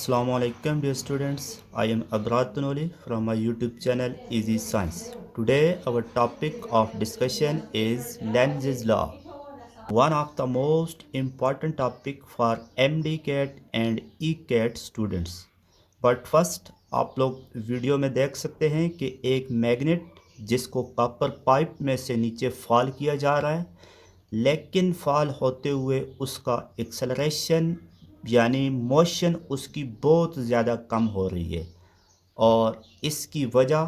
Assalamu alaikum dear students. I am Abrar Tanoli from my YouTube channel Easy Science. Today our topic of discussion is Lenz's law. One of the most important topic for MD CAT and ECAT students. But first आप लोग video में देख सकते हैं कि एक magnet जिसको copper pipe में से नीचे फॉल किया जा रहा है, लेकिन फॉल होते हुए उसका एक्सेलरेशन यानी मोशन उसकी बहुत ज़्यादा कम हो रही है। और इसकी वजह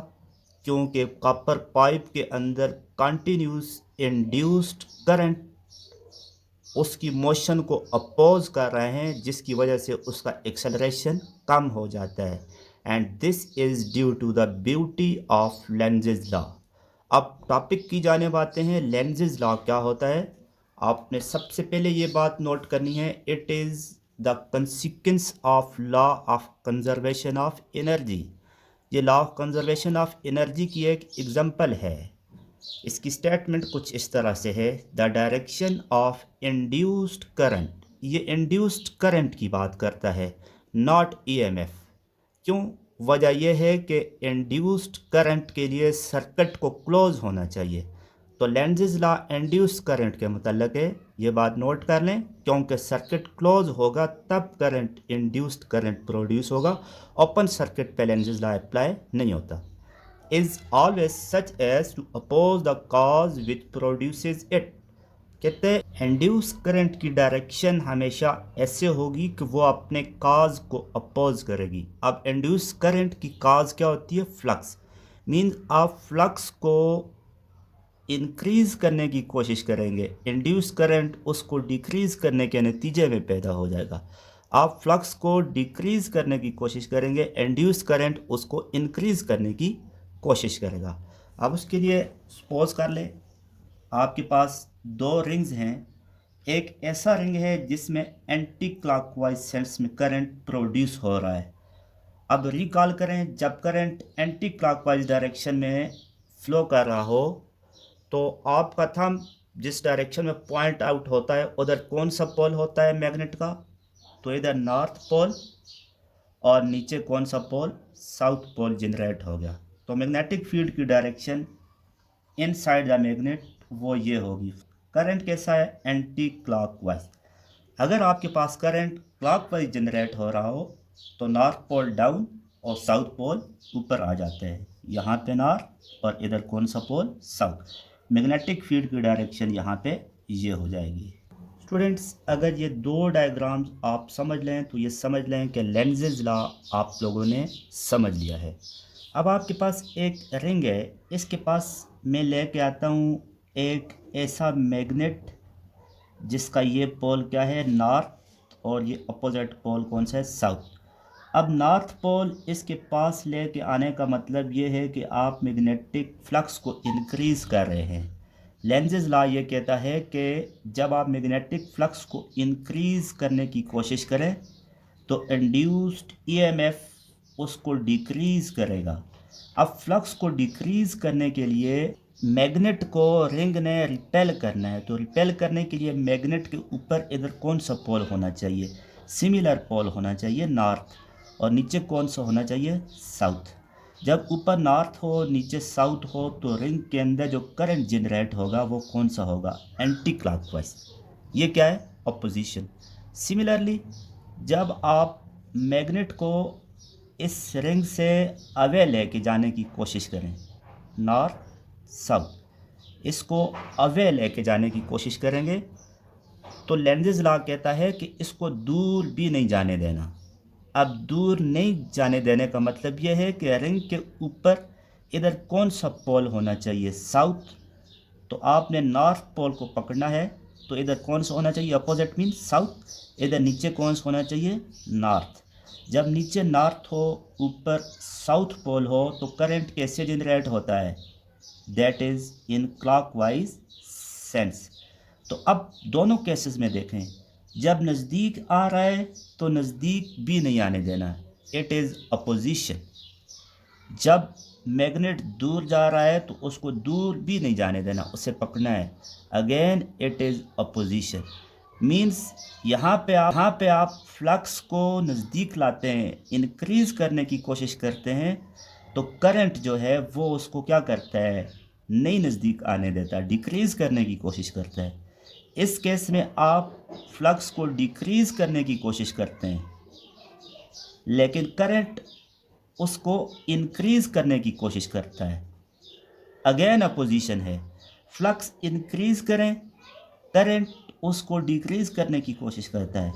क्योंकि कॉपर पाइप के अंदर कंटिन्यूस इंड्यूस्ड करंट उसकी मोशन को अपोज कर रहे हैं, जिसकी वजह से उसका एक्सेलरेशन कम हो जाता है। And this is due to the beauty of Lenz's law. अब टॉपिक की जाने बातें हैं, लेंज़ेज़ लॉ क्या होता है। आपने सबसे पहले ये बात नोट करनी है, it is the consequence of law of conservation of energy. ये law of conservation of energy की एक एग्जांपल है। इसकी स्टेटमेंट कुछ इस तरह से है, the direction of induced current. ये इंड्यूस्ड करंट की बात करता है, नॉट ईएमएफ। क्यों? वजह यह है कि इंड्यूस्ड करंट के लिए सर्किट को क्लोज होना चाहिए। तो लेंज़ेज़ लॉ इंड्यूस्ड करंट के मतलब है, ये बात नोट कर लें, क्योंकि सर्किट क्लोज होगा तब करंट इंड्यूस्ड करंट प्रोड्यूस होगा। ओपन सर्किट पे लेंज़ेज़ लॉ अप्लाई नहीं होता। is always such as to oppose the cause which produces it। कहते हैं इंड्यूस करंट की डायरेक्शन हमेशा ऐसे होगी कि वो अपने काज को अपोज करेगी। अब इंड्यूस करंट की काज क्या होती है? फ्लक्स। मीन्स आप फ्लक्स को इंक्रीज करने की कोशिश करेंगे, इंड्यूस करंट उसको डिक्रीज करने के नतीजे में पैदा हो जाएगा। आप फ्लक्स को डिक्रीज करने की कोशिश करेंगे, इंड्यूस करंट उसको इंक्रीज करने की कोशिश करेगा। अब उसके लिए सपोज कर ले आपके पास दो रिंग्स हैं। एक ऐसा रिंग है जिसमें एंटी क्लॉकवाइज सेंस में करंट प्रोड्यूस हो रहा है। अब रिकॉल करें, जब करंट एंटी क्लॉकवाइज डायरेक्शन में फ्लो कर रहा हो तो आपका थंब जिस डायरेक्शन में पॉइंट आउट होता है उधर कौन सा पोल होता है मैग्नेट का? तो इधर नॉर्थ पोल, और नीचे कौन सा पोल? साउथ पोल जनरेट हो गया। तो मैग्नेटिक फील्ड की डायरेक्शन इनसाइड द मैग्नेट वो ये होगी। करंट कैसा है? Anti clockwise. अगर आपके पास करंट क्लॉकवाइज जनरेट हो रहा हो तो नॉर्थ पोल डाउन और साउथ पोल ऊपर आ जाते हैं। यहाँ पे नॉर्थ और इधर कौन सा पोल? साउथ। मैग्नेटिक फील्ड की डायरेक्शन यहाँ पे ये हो जाएगी। स्टूडेंट्स, अगर ये दो डायग्राम्स आप समझ लें तो ये समझ लें कि लेंज़ेज़ लॉ आप लोगों ने समझ लिया है। अब आपके पास एक रिंग है, इसके पास मैं लेके आता हूँ एक ऐसा मैग्नेट जिसका ये पोल क्या है? नॉर्थ, और ये अपोजिट पोल कौन सा है? साउथ। अब नॉर्थ पोल इसके पास लेके आने का मतलब ये है कि आप मैग्नेटिक फ्लक्स को इंक्रीज़ कर रहे हैं। लेंज़ेज़ लॉ ये कहता है कि जब आप मैग्नेटिक फ्लक्स को इंक्रीज़ करने की कोशिश करें तो इंड्यूस्ड ईएमएफ उसको डिक्रीज़ करेगा। अब फ्लक्स को डिक्रीज़ करने के लिए मैग्नेट को रिंग ने रिपेल करना है, तो रिपेल करने के लिए मैग्नेट के ऊपर इधर कौन सा पोल होना चाहिए? सिमिलर पोल होना चाहिए, नॉर्थ, और नीचे कौन सा होना चाहिए? साउथ। जब ऊपर नॉर्थ हो नीचे साउथ हो तो रिंग के अंदर जो करंट जनरेट होगा वो कौन सा होगा? Anti clockwise. ये क्या है? अपोजिशन। सिमिलरली जब आप मैग्नेट को इस रिंग से अवे लेके जाने की कोशिश करें, नॉर्थ साउथ, इसको अवे लेके जाने की कोशिश करेंगे तो लेंज़ेज़ लॉ कहता है कि इसको दूर भी नहीं जाने देना। अब दूर नहीं जाने देने का मतलब यह है कि रिंग के ऊपर इधर कौन सा पोल होना चाहिए? साउथ। तो आपने नॉर्थ पोल को पकड़ना है तो इधर कौन सा होना चाहिए? Opposite mean south. इधर नीचे कौन सा होना चाहिए? नॉर्थ। जब नीचे नॉर्थ हो ऊपर साउथ पोल हो तो करंट कैसे जनरेट होता है? That is in clockwise sense. तो अब दोनों केसेस में देखें, जब नज़दीक आ रहा है तो नज़दीक भी नहीं आने देना, इट इज़ अपोजिशन। जब मैग्नेट दूर जा रहा है तो उसको दूर भी नहीं जाने देना, उसे पकड़ना है, again it is opposition. Means यहाँ पे आप फ्लक्स को नज़दीक लाते हैं, इंक्रीज़ करने की कोशिश करते हैं, तो करंट जो है वो उसको क्या करता है, नहीं नज़दीक आने देता, डिक्रीज़ करने की कोशिश करता है। इस केस में आप फ्लक्स को डिक्रीज़ करने की कोशिश करते हैं, लेकिन करंट उसको इंक्रीज़ करने की कोशिश करता है। अगेन अपोजिशन है, फ्लक्स इंक्रीज़ करें, करंट उसको डिक्रीज़ करने की कोशिश करता है।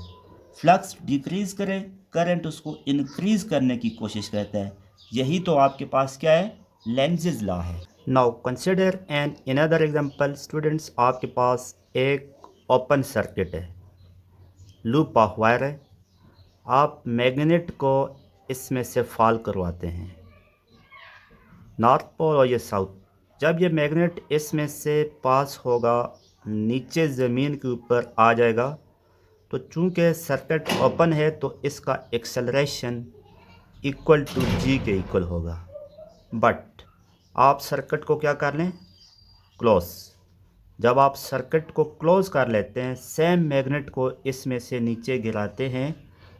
फ्लक्स डिक्रीज़ करें, करंट उसको इंक्रीज़ करने की कोशिश करता है। यही तो आपके पास क्या है, लेंज़ेज लॉ है। Now consider an another example students, आपके पास एक ओपन सर्किट है, लूप ऑफ वायर है, आप मैग्नेट को इसमें से फॉल करवाते हैं, नॉर्थ पोल और ये साउथ। जब ये मैग्नेट इसमें से पास होगा, नीचे ज़मीन के ऊपर आ जाएगा, तो चूंकि सर्किट ओपन है तो इसका एक्सेलरेशन इक्वल टू जी के इक्वल होगा। बट आप सर्किट को क्या कर लें, क्लोज। जब आप सर्किट को क्लोज कर लेते हैं, सेम मैग्नेट को इसमें से नीचे गिराते हैं,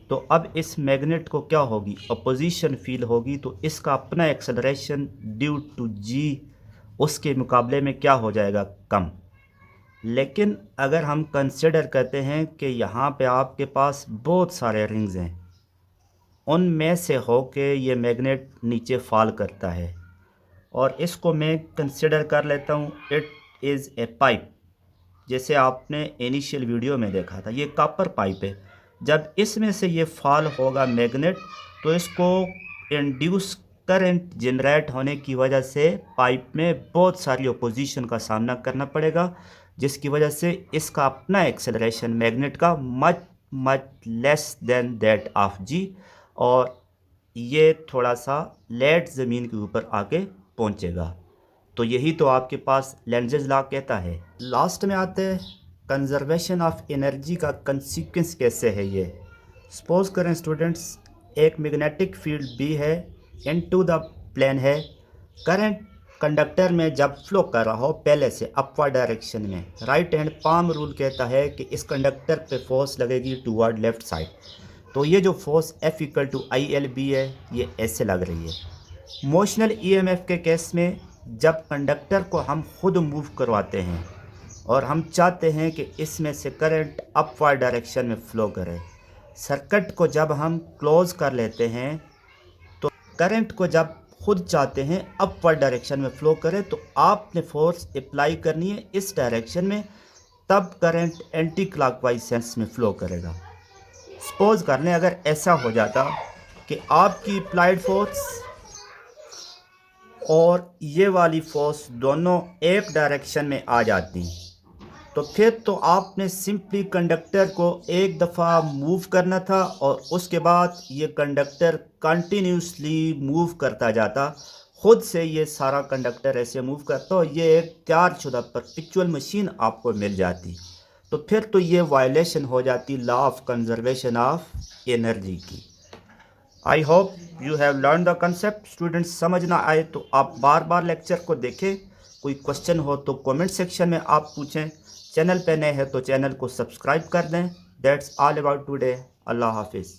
तो अब इस मैग्नेट को क्या होगी, अपोजिशन फील होगी, तो इसका अपना एक्सेलरेशन ड्यू टू जी उसके मुकाबले में क्या हो जाएगा, कम। लेकिन अगर हम कंसिडर करते हैं कि यहाँ पे आपके पास बहुत सारे रिंग्स हैं, उनमें से होके ये मैग्नेट नीचे फॉल करता है, और इसको मैं कंसिडर कर लेता हूँ इट इज़ ए पाइप। जैसे आपने इनिशियल वीडियो में देखा था, ये कॉपर पाइप है। जब इसमें से ये फॉल होगा मैग्नेट, तो इसको इंड्यूस करंट जनरेट होने की वजह से पाइप में बहुत सारी अपोजिशन का सामना करना पड़ेगा, जिसकी वजह से इसका अपना एक्सेलरेशन मैग्नेट का much much less than that of g, और ये थोड़ा सा लेट ज़मीन के ऊपर आके पहुंचेगा। तो यही तो आपके पास लेंज़ेज लॉ कहता है। लास्ट में आते हैं कंजर्वेशन ऑफ एनर्जी का कंसिक्वेंस कैसे है ये। सपोज करें स्टूडेंट्स, एक मैग्नेटिक फील्ड बी है, इनटू द प्लेन है, करंट कंडक्टर में जब फ्लो कर रहा हो पहले से अपवर्ड डायरेक्शन में, राइट हैंड पाम रूल कहता है कि इस कंडक्टर पे फोर्स लगेगी टूवर्ड लेफ्ट साइड। तो ये जो force F equal to I L B है, ये ऐसे लग रही है। मोशनल EMF के केस में जब कंडक्टर को हम खुद मूव करवाते हैं और हम चाहते हैं कि इसमें से करंट अपवर्ड डायरेक्शन में फ़्लो करे, सर्किट को जब हम क्लोज कर लेते हैं, तो करंट को जब खुद चाहते हैं अपवर्ड डायरेक्शन में फ़्लो करे, तो आपने फोर्स अप्लाई करनी है इस डायरेक्शन में, तब करंट एंटी क्लॉकवाइज सेंस में फ़्लो करेगा। सपोज कर लें अगर ऐसा हो जाता कि आपकी अप्लाइड फोर्स और ये वाली फोर्स दोनों एक डायरेक्शन में आ जाती, तो फिर तो आपने सिंपली कंडक्टर को एक दफ़ा मूव करना था और उसके बाद ये कंडक्टर कंटिन्यूसली मूव करता जाता, खुद से ये सारा कंडक्टर ऐसे मूव करता, तो ये एक तैयारशुदा परपेचुअल मशीन आपको मिल जाती। तो फिर तो ये वायलेशन हो जाती law of conservation of energy की। I hope you have learn the concept. Students, समझ ना आए तो आप बार बार लेक्चर को देखें, कोई क्वेश्चन हो तो कमेंट सेक्शन में आप पूछें। चैनल पे नए हैं तो चैनल को सब्सक्राइब कर दें। That's all about today. अल्लाह हाफिज़।